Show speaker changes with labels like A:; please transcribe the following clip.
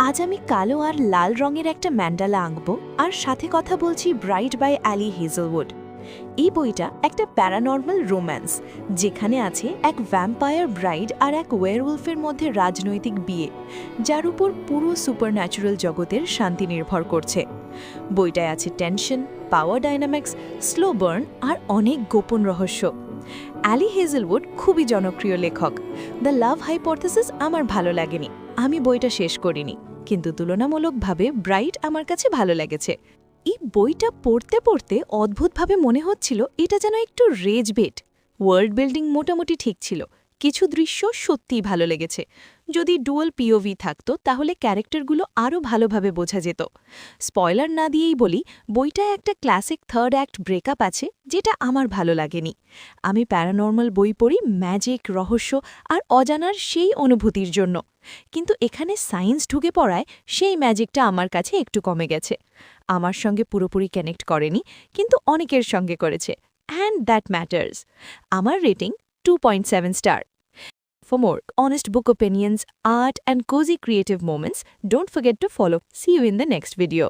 A: আজ আমি কালো আর লাল রঙের একটা ম্যান্ডালা আঁকবো আর সাথে কথা বলছি ব্রাইট বাই অ্যালি হেজেলউড। এই বইটা একটা প্যারানর্মাল রোম্যান্স, যেখানে আছে এক ভ্যাম্পায়ার ব্রাইড আর এক ওয়্যারউলফের মধ্যে রাজনৈতিক বিয়ে, যার উপর পুরো সুপারন্যাচুরাল জগতের শান্তি নির্ভর করছে। বইটায় আছে টেনশন, পাওয়ার ডাইনামিক্স, স্লো বার্ন আর অনেক গোপন রহস্য। অ্যালি হেজেলউড খুবই জনপ্রিয় লেখক। দ্য লাভ হাইপোথেসিস আমার ভালো লাগেনি, আমি বইটা শেষ করিনি, কিন্তু তুলনামূলকভাবে ব্রাইট আমার কাছে ভালো লেগেছে। এই বইটা পড়তে পড়তে অদ্ভুতভাবে মনে হচ্ছিল এটা যেন একটু রেজ বেট। ওয়ার্ল্ড বিল্ডিং মোটামুটি ঠিক ছিল, কিছু দৃশ্য সত্যিই ভালো লেগেছে। যদি ডুয়াল পিওভি থাকতো তাহলে ক্যারেক্টারগুলো আরও ভালোভাবে বোঝা যেত। স্পয়লার না দিয়েই বলি, বইটায় একটা ক্লাসিক থার্ড অ্যাক্ট ব্রেকআপ আছে, যেটা আমার ভালো লাগেনি। আমি প্যারানর্মাল বই পড়ি ম্যাজিক, রহস্য আর অজানার সেই অনুভূতির জন্য, কিন্তু এখানে সায়েন্স ঢুকে পড়ায় সেই ম্যাজিকটা আমার কাছে একটু কমে গেছে। আমার সঙ্গে পুরোপুরি কানেক্ট করেনি, কিন্তু অনেকের সঙ্গে করেছে, অ্যান্ড দ্যাট ম্যাটার্স। আমার rating 2.7 star. For more honest book opinions, art and cozy creative moments, don't forget to follow. See you in the next video.